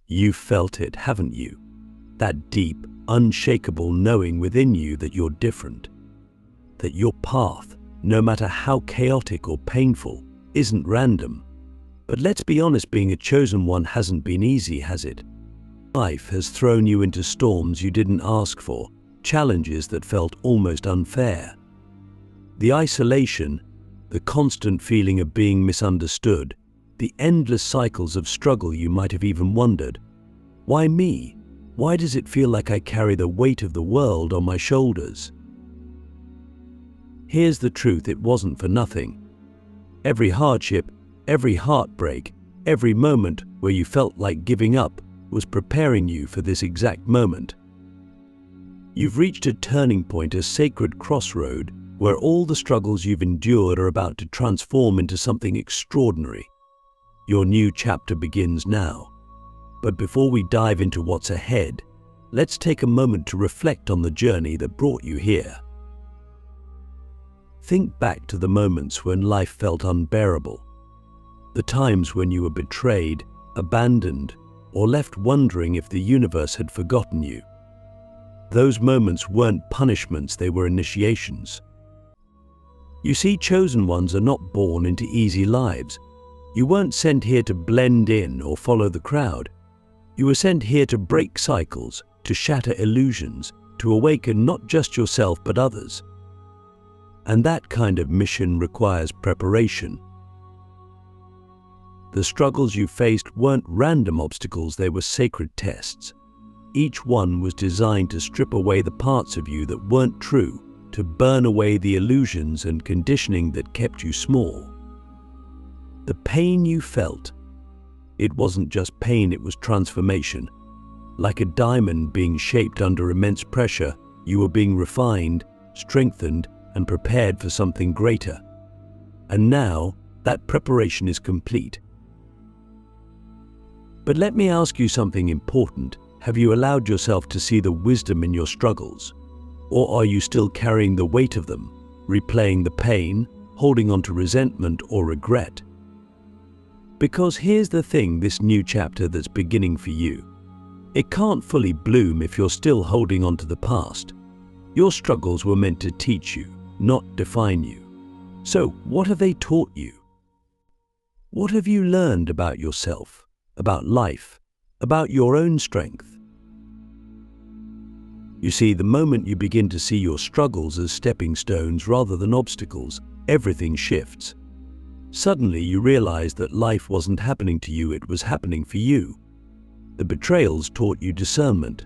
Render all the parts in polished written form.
You've felt it, haven't you? That deep, unshakable knowing within you that you're different. That your path, no matter how chaotic or painful, isn't random. But let's be honest, being a chosen one hasn't been easy, has it? Life has thrown you into storms you didn't ask for, challenges that felt almost unfair. The isolation, the constant feeling of being misunderstood, the endless cycles of struggle. You might have even wondered, why me? Why does it feel like I carry the weight of the world on my shoulders? Here's the truth, it wasn't for nothing. Every hardship, every heartbreak, every moment where you felt like giving up was preparing you for this exact moment. You've reached a turning point, a sacred crossroad, where all the struggles you've endured are about to transform into something extraordinary. Your new chapter begins now. But before we dive into what's ahead, let's take a moment to reflect on the journey that brought you here. Think back to the moments when life felt unbearable. The times when you were betrayed, abandoned, or left wondering if the universe had forgotten you. Those moments weren't punishments, they were initiations. You see, chosen ones are not born into easy lives. You weren't sent here to blend in or follow the crowd. You were sent here to break cycles, to shatter illusions, to awaken not just yourself but others. And that kind of mission requires preparation. The struggles you faced weren't random obstacles, they were sacred tests. Each one was designed to strip away the parts of you that weren't true, to burn away the illusions and conditioning that kept you small. The pain you felt, it wasn't just pain, it was transformation. Like a diamond being shaped under immense pressure, you were being refined, strengthened, and prepared for something greater. And now, that preparation is complete. But let me ask you something important. Have you allowed yourself to see the wisdom in your struggles? Or are you still carrying the weight of them, replaying the pain, holding on to resentment or regret? Because here's the thing, this new chapter that's beginning for you, it can't fully bloom if you're still holding on to the past. Your struggles were meant to teach you, not define you. So what have they taught you? What have you learned about yourself, about life, about your own strength? You see, the moment you begin to see your struggles as stepping stones rather than obstacles, everything shifts. Suddenly you realize that life wasn't happening to you, it was happening for you. The betrayals taught you discernment.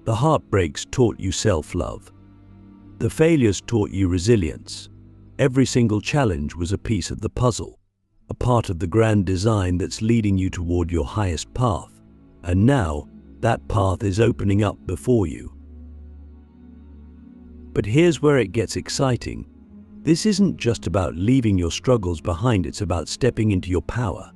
The heartbreaks taught you self-love. The failures taught you resilience. Every single challenge was a piece of the puzzle, a part of the grand design that's leading you toward your highest path. And now, that path is opening up before you. But here's where it gets exciting. This isn't just about leaving your struggles behind, it's about stepping into your power.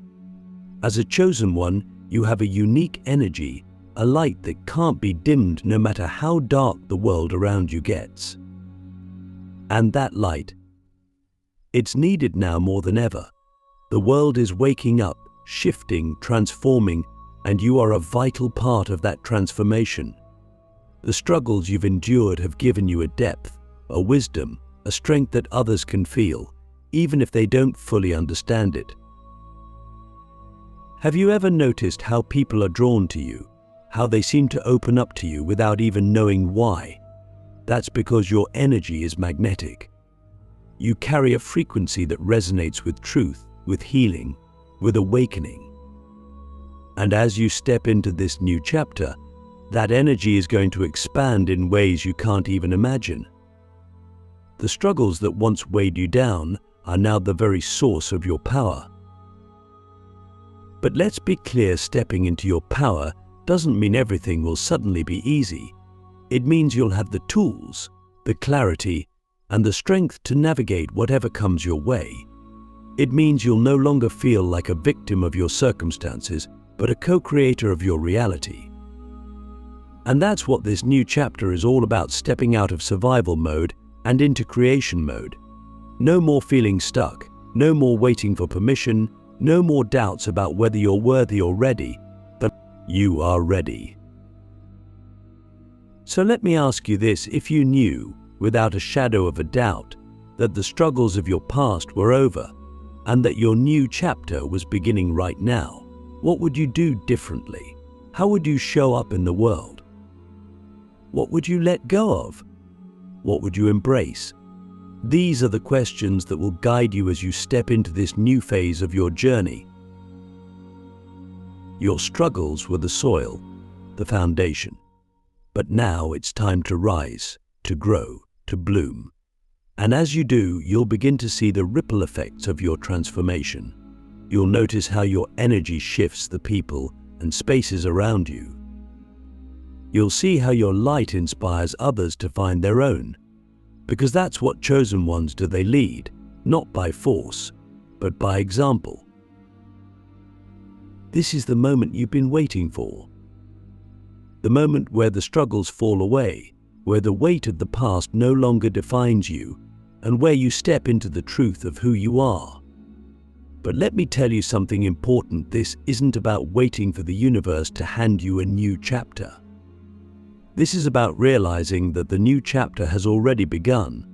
As a chosen one, you have a unique energy, a light that can't be dimmed no matter how dark the world around you gets. And that light, it's needed now more than ever. The world is waking up, shifting, transforming, and you are a vital part of that transformation. The struggles you've endured have given you a depth, a wisdom, a strength that others can feel, even if they don't fully understand it. Have you ever noticed how people are drawn to you, how they seem to open up to you without even knowing why? That's because your energy is magnetic. You carry a frequency that resonates with truth, with healing, with awakening. And as you step into this new chapter, that energy is going to expand in ways you can't even imagine. The struggles that once weighed you down are now the very source of your power. But let's be clear, stepping into your power doesn't mean everything will suddenly be easy. It means you'll have the tools, the clarity, and the strength to navigate whatever comes your way. It means you'll no longer feel like a victim of your circumstances, but a co-creator of your reality. And that's what this new chapter is all about, stepping out of survival mode and into creation mode. No more feeling stuck, no more waiting for permission, no more doubts about whether you're worthy or ready, but You are ready. So let me ask you this: if you knew, without a shadow of a doubt, that the struggles of your past were over and that your new chapter was beginning right now, what would you do differently? How would you show up in the world? What would you let go of? What would you embrace? These are the questions that will guide you as you step into this new phase of your journey. Your struggles were the soil, the foundation. But now it's time to rise, to grow, to bloom. And as you do, you'll begin to see the ripple effects of your transformation. You'll notice how your energy shifts the people and spaces around you. You'll see how your light inspires others to find their own. Because that's what chosen ones do. They lead, not by force, but by example. This is the moment you've been waiting for. The moment where the struggles fall away, where the weight of the past no longer defines you, and where you step into the truth of who you are. But let me tell you something important: this isn't about waiting for the universe to hand you a new chapter. This is about realizing that the new chapter has already begun.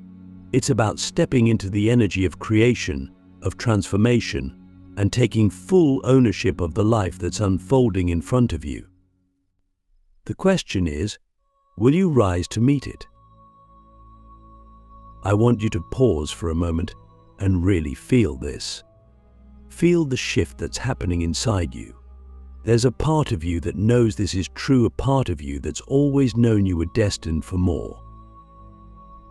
It's about stepping into the energy of creation, of transformation, and taking full ownership of the life that's unfolding in front of you. The question is, will you rise to meet it? I want you to pause for a moment and really feel this. Feel the shift that's happening inside you. There's a part of you that knows this is true, a part of you that's always known you were destined for more.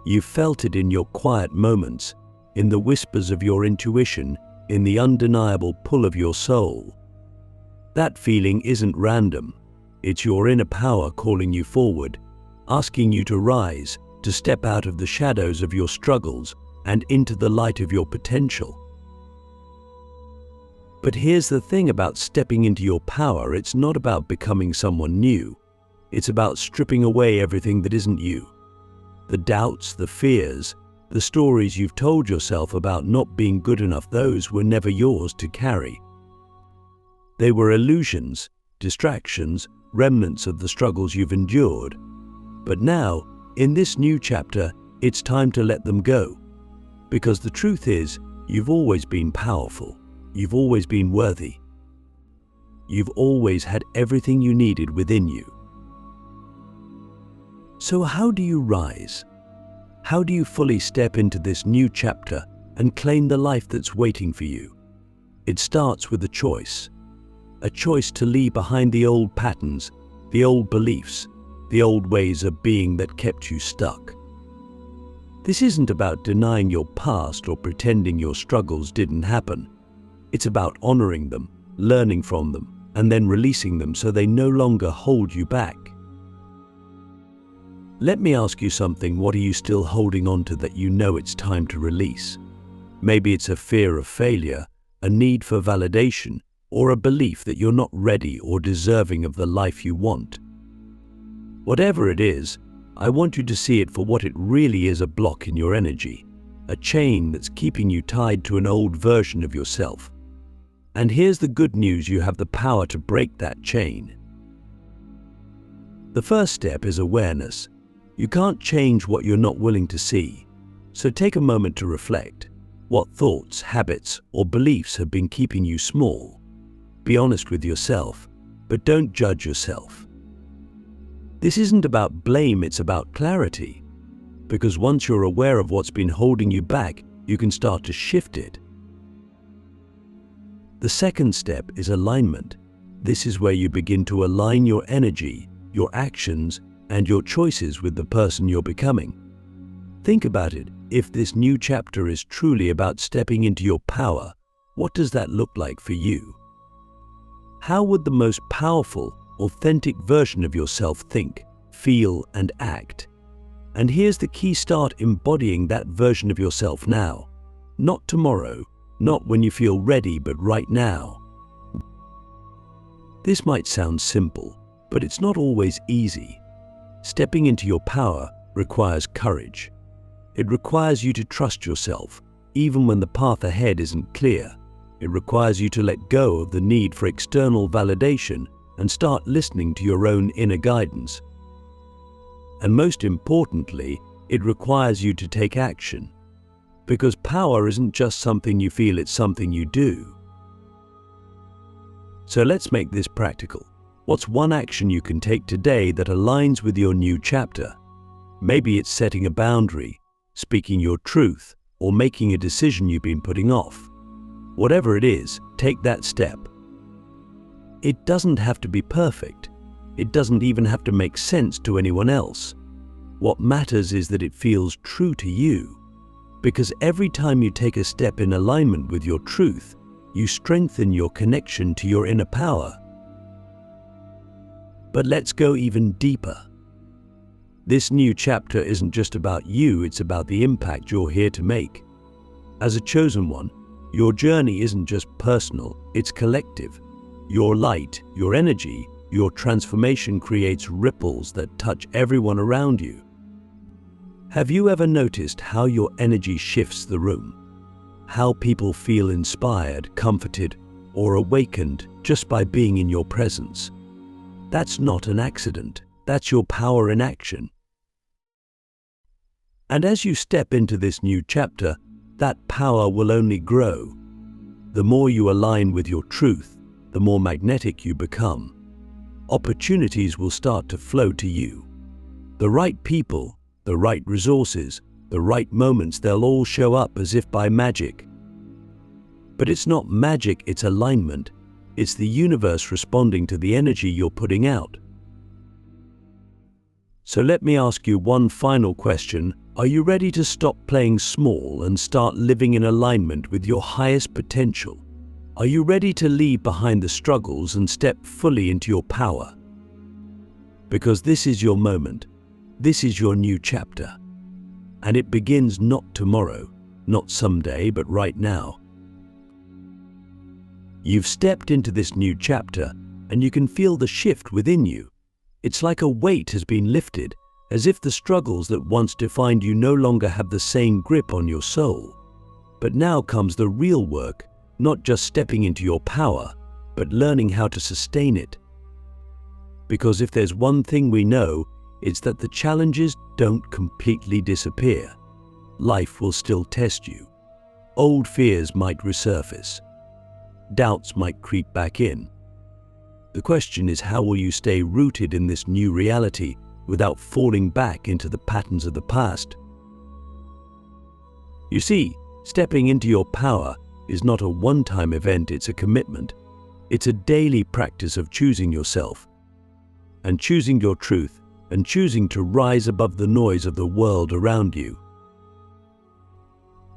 You've felt it in your quiet moments, in the whispers of your intuition, in the undeniable pull of your soul. That feeling isn't random. It's your inner power calling you forward, asking you to rise, to step out of the shadows of your struggles and into the light of your potential. But here's the thing about stepping into your power: it's not about becoming someone new. It's about stripping away everything that isn't you. The doubts, the fears, the stories you've told yourself about not being good enough, those were never yours to carry. They were illusions, distractions, remnants of the struggles you've endured. But now, in this new chapter, it's time to let them go. Because the truth is, you've always been powerful. You've always been worthy. You've always had everything you needed within you. So how do you rise? How do you fully step into this new chapter and claim the life that's waiting for you? It starts with a choice to leave behind the old patterns, the old beliefs, the old ways of being that kept you stuck. This isn't about denying your past or pretending your struggles didn't happen. It's about honoring them, learning from them, and then releasing them so they no longer hold you back. Let me ask you something: what are you still holding on to that you know it's time to release? Maybe it's a fear of failure, a need for validation, or a belief that you're not ready or deserving of the life you want. Whatever it is, I want you to see it for what it really is: a block in your energy, a chain that's keeping you tied to an old version of yourself. And here's the good news: you have the power to break that chain. The first step is awareness. You can't change what you're not willing to see. So take a moment to reflect. What thoughts, habits, or beliefs have been keeping you small? Be honest with yourself, but don't judge yourself. This isn't about blame, it's about clarity. Because once you're aware of what's been holding you back, you can start to shift it. The second step is alignment. This is where you begin to align your energy, your actions, and your choices with the person you're becoming. Think about it. If this new chapter is truly about stepping into your power, what does that look like for you? How would the most powerful, authentic version of yourself think, feel, and act? And here's the key: start embodying that version of yourself now. Not tomorrow, not when you feel ready, but right now. This might sound simple, but it's not always easy. Stepping into your power requires courage. It requires you to trust yourself, even when the path ahead isn't clear. It requires you to let go of the need for external validation and start listening to your own inner guidance. And most importantly, it requires you to take action. Because power isn't just something you feel, it's something you do. So let's make this practical. What's one action you can take today that aligns with your new chapter? Maybe it's setting a boundary, speaking your truth, or making a decision you've been putting off. Whatever it is, take that step. It doesn't have to be perfect. It doesn't even have to make sense to anyone else. What matters is that it feels true to you. Because every time you take a step in alignment with your truth, you strengthen your connection to your inner power. But let's go even deeper. This new chapter isn't just about you, it's about the impact you're here to make. As a chosen one, your journey isn't just personal, it's collective. Your light, your energy, your transformation creates ripples that touch everyone around you. Have you ever noticed how your energy shifts the room? How people feel inspired, comforted, or awakened just by being in your presence? That's not an accident. That's your power in action. And as you step into this new chapter, that power will only grow. The more you align with your truth, the more magnetic you become. Opportunities will start to flow to you. The right people, the right resources, the right moments, they'll all show up as if by magic. But it's not magic, it's alignment. It's the universe responding to the energy you're putting out. So let me ask you one final question. Are you ready to stop playing small and start living in alignment with your highest potential? Are you ready to leave behind the struggles and step fully into your power? Because this is your moment. This is your new chapter. And it begins not tomorrow, not someday, but right now. You've stepped into this new chapter and you can feel the shift within you. It's like a weight has been lifted, as if the struggles that once defined you no longer have the same grip on your soul. But now comes the real work, not just stepping into your power, but learning how to sustain it. Because if there's one thing we know, it's that the challenges don't completely disappear. Life will still test you. Old fears might resurface. Doubts might creep back in. The question is, how will you stay rooted in this new reality without falling back into the patterns of the past? You see, stepping into your power is not a one-time event, it's a commitment. It's a daily practice of choosing yourself and choosing your truth and choosing to rise above the noise of the world around you.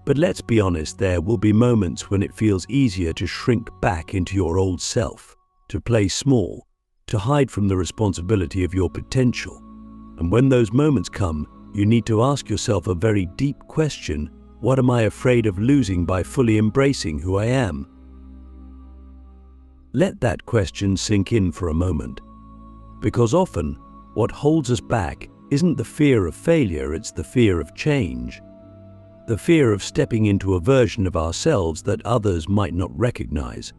But let's be honest, there will be moments when it feels easier to shrink back into your old self, to play small, to hide from the responsibility of your potential. And when those moments come, you need to ask yourself a very deep question: what am I afraid of losing by fully embracing who I am? Let that question sink in for a moment, because often what holds us back isn't the fear of failure, it's the fear of change. The fear of stepping into a version of ourselves that others might not recognize.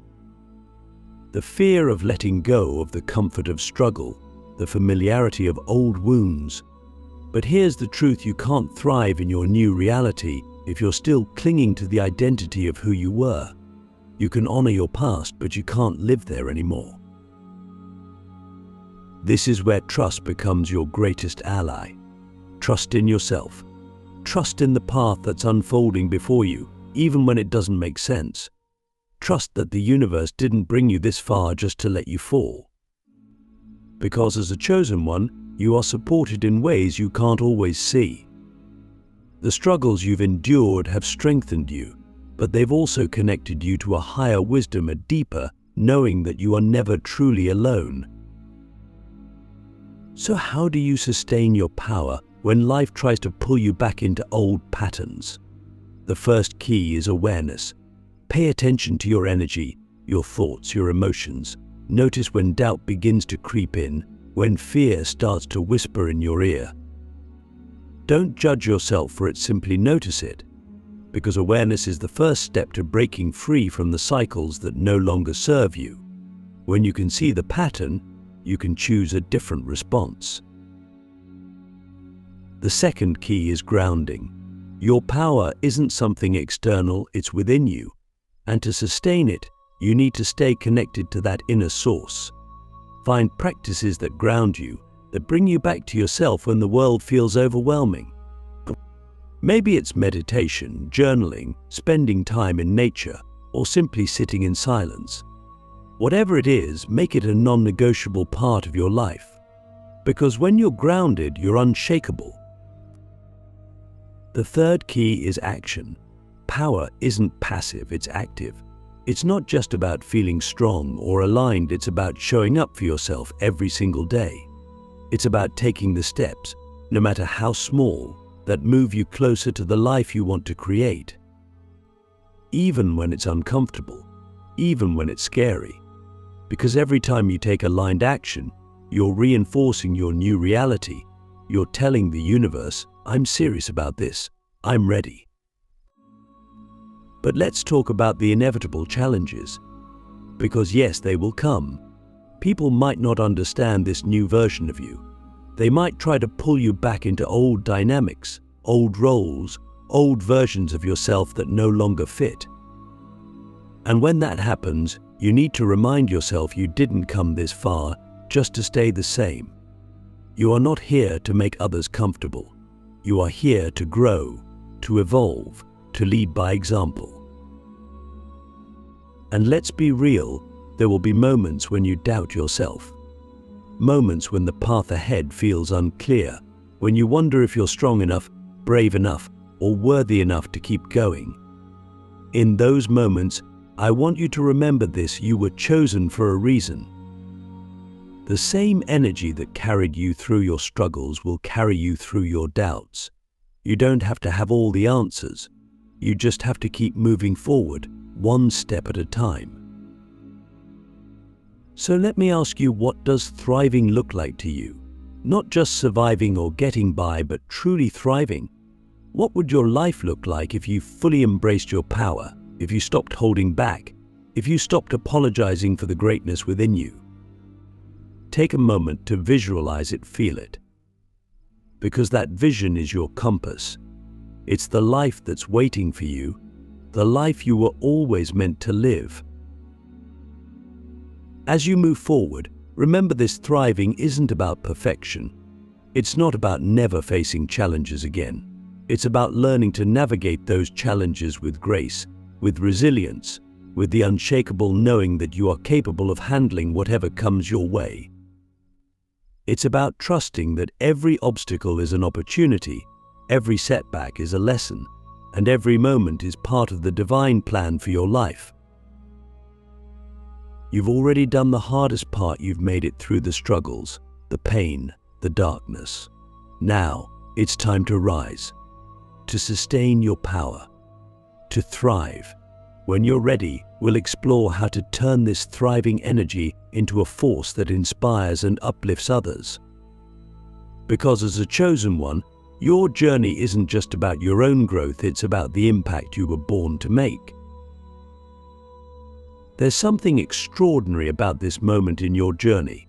The fear of letting go of the comfort of struggle, the familiarity of old wounds. But here's the truth: you can't thrive in your new reality if you're still clinging to the identity of who you were. You can honor your past, but you can't live there anymore. This is where trust becomes your greatest ally. Trust in yourself. Trust in the path that's unfolding before you, even when it doesn't make sense. Trust that the universe didn't bring you this far just to let you fall. Because as a chosen one, you are supported in ways you can't always see. The struggles you've endured have strengthened you, but they've also connected you to a higher wisdom, a deeper knowing that you are never truly alone. So how do you sustain your power when life tries to pull you back into old patterns? The first key is awareness. Pay attention to your energy, your thoughts, your emotions. Notice when doubt begins to creep in, when fear starts to whisper in your ear. Don't judge yourself for it, simply notice it, because awareness is the first step to breaking free from the cycles that no longer serve you. When you can see the pattern, you can choose a different response. The second key is grounding. Your power isn't something external, it's within you. And to sustain it, you need to stay connected to that inner source. Find practices that ground you, that bring you back to yourself when the world feels overwhelming. Maybe it's meditation, journaling, spending time in nature, or simply sitting in silence. Whatever it is, make it a non-negotiable part of your life. Because when you're grounded, you're unshakable. The third key is action. Power isn't passive, it's active. It's not just about feeling strong or aligned, it's about showing up for yourself every single day. It's about taking the steps, no matter how small, that move you closer to the life you want to create. Even when it's uncomfortable, even when it's scary. Because every time you take aligned action, you're reinforcing your new reality. You're telling the universe, I'm serious about this, I'm ready. But let's talk about the inevitable challenges. Because yes, they will come. People might not understand this new version of you. They might try to pull you back into old dynamics, old roles, old versions of yourself that no longer fit. And when that happens, you need to remind yourself you didn't come this far just to stay the same. You are not here to make others comfortable. You are here to grow, to evolve, to lead by example. And let's be real, there will be moments when you doubt yourself. Moments when the path ahead feels unclear, when you wonder if you're strong enough, brave enough, or worthy enough to keep going. In those moments, I want you to remember this: you were chosen for a reason. The same energy that carried you through your struggles will carry you through your doubts. You don't have to have all the answers. You just have to keep moving forward, one step at a time. So let me ask you, what does thriving look like to you? Not just surviving or getting by, but truly thriving. What would your life look like if you fully embraced your power, if you stopped holding back, if you stopped apologizing for the greatness within you? Take a moment to visualize it, feel it. Because that vision is your compass. It's the life that's waiting for you, the life you were always meant to live. As you move forward, remember this: thriving isn't about perfection. It's not about never facing challenges again. It's about learning to navigate those challenges with grace, with resilience, with the unshakable knowing that you are capable of handling whatever comes your way. It's about trusting that every obstacle is an opportunity, every setback is a lesson, and every moment is part of the divine plan for your life. You've already done the hardest part. You've made it through the struggles, the pain, the darkness. Now it's time to rise, to sustain your power, to thrive. When you're ready, we'll explore how to turn this thriving energy into a force that inspires and uplifts others. Because as a chosen one, your journey isn't just about your own growth, it's about the impact you were born to make. There's something extraordinary about this moment in your journey.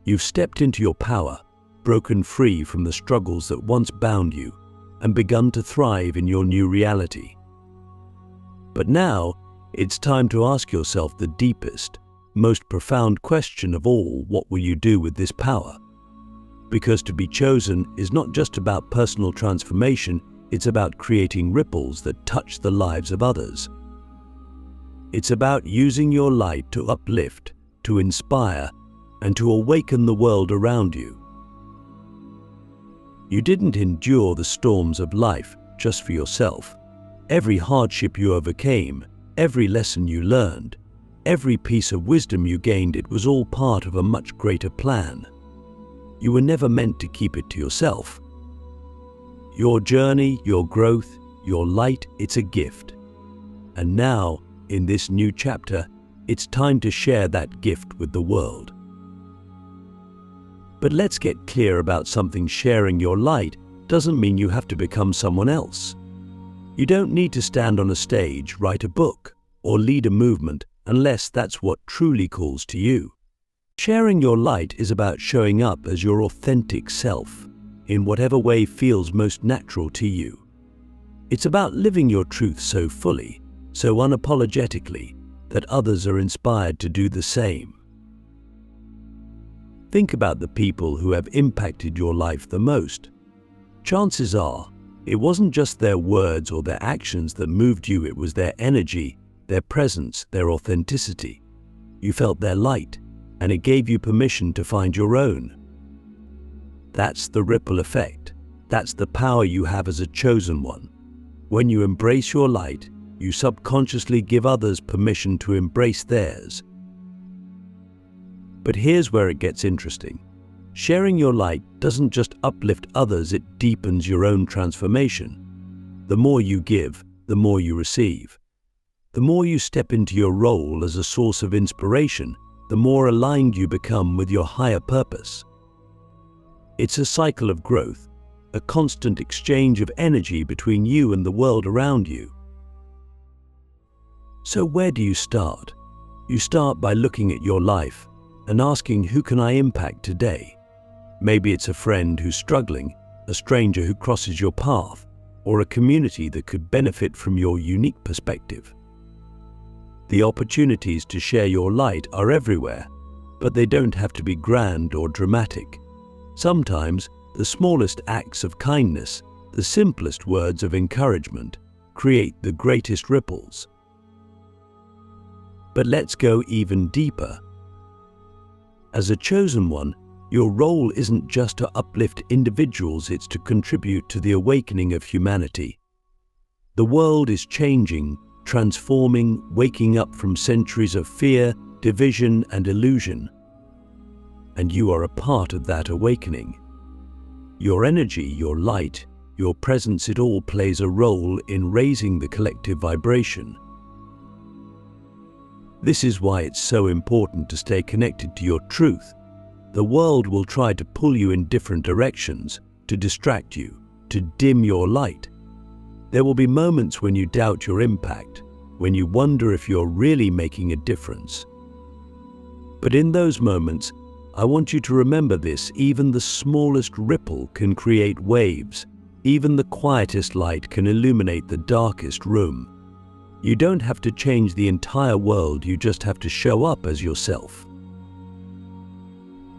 You've stepped into your power, broken free from the struggles that once bound you, and begun to thrive in your new reality. But now, it's time to ask yourself the deepest, most profound question of all: what will you do with this power? Because to be chosen is not just about personal transformation, it's about creating ripples that touch the lives of others. It's about using your light to uplift, to inspire, and to awaken the world around you. You didn't endure the storms of life just for yourself. Every hardship you overcame, every lesson you learned, every piece of wisdom you gained, it was all part of a much greater plan. You were never meant to keep it to yourself. Your journey, your growth, your light, it's a gift. And now, in this new chapter, it's time to share that gift with the world. But let's get clear about something: sharing your light doesn't mean you have to become someone else. You don't need to stand on a stage, write a book, or lead a movement unless that's what truly calls to you. Sharing your light is about showing up as your authentic self, in whatever way feels most natural to you. It's about living your truth so fully, so unapologetically, that others are inspired to do the same. Think about the people who have impacted your life the most. Chances are, it wasn't just their words or their actions that moved you, it was their energy, their presence, their authenticity. You felt their light, and it gave you permission to find your own. That's the ripple effect. That's the power you have as a chosen one. When you embrace your light, you subconsciously give others permission to embrace theirs. But here's where it gets interesting. Sharing your light doesn't just uplift others, it deepens your own transformation. The more you give, the more you receive. The more you step into your role as a source of inspiration, the more aligned you become with your higher purpose. It's a cycle of growth, a constant exchange of energy between you and the world around you. So where do you start? You start by looking at your life and asking, who can I impact today? Maybe it's a friend who's struggling, a stranger who crosses your path, or a community that could benefit from your unique perspective. The opportunities to share your light are everywhere, but they don't have to be grand or dramatic. Sometimes, the smallest acts of kindness, the simplest words of encouragement, create the greatest ripples. But let's go even deeper. As a chosen one, your role isn't just to uplift individuals, it's to contribute to the awakening of humanity. The world is changing, transforming, waking up from centuries of fear, division, and illusion. And you are a part of that awakening. Your energy, your light, your presence, it all plays a role in raising the collective vibration. This is why it's so important to stay connected to your truth. The world will try to pull you in different directions, to distract you, to dim your light. There will be moments when you doubt your impact, when you wonder if you're really making a difference. But in those moments, I want you to remember this: even the smallest ripple can create waves. Even the quietest light can illuminate the darkest room. You don't have to change the entire world, you just have to show up as yourself.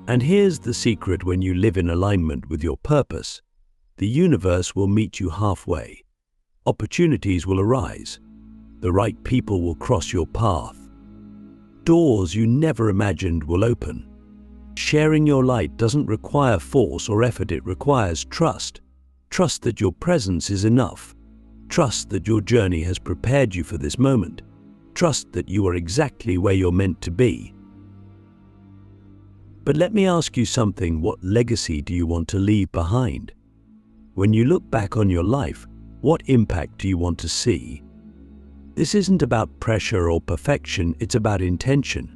And here's the secret: when you live in alignment with your purpose, the universe will meet you halfway. Opportunities will arise. The right people will cross your path. Doors you never imagined will open. Sharing your light doesn't require force or effort, it requires trust. Trust that your presence is enough. Trust that your journey has prepared you for this moment. Trust that you are exactly where you're meant to be. But let me ask you something: what legacy do you want to leave behind? When you look back on your life, what impact do you want to see? This isn't about pressure or perfection, it's about intention.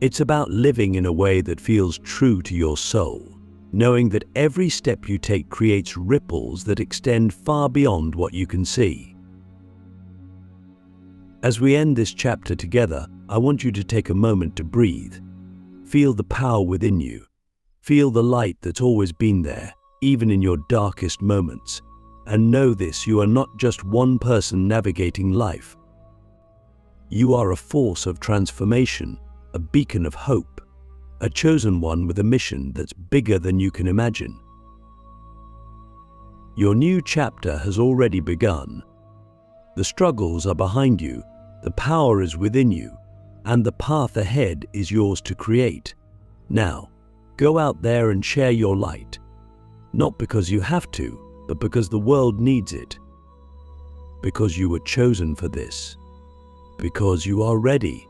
It's about living in a way that feels true to your soul, knowing that every step you take creates ripples that extend far beyond what you can see. As we end this chapter together, I want you to take a moment to breathe. Feel the power within you. Feel the light that's always been there, even in your darkest moments. And know this: you are not just one person navigating life. You are a force of transformation, a beacon of hope, a chosen one with a mission that's bigger than you can imagine. Your new chapter has already begun. The struggles are behind you, the power is within you, and the path ahead is yours to create. Now, go out there and share your light. Not because you have to, but because the world needs it. Because you were chosen for this. Because you are ready.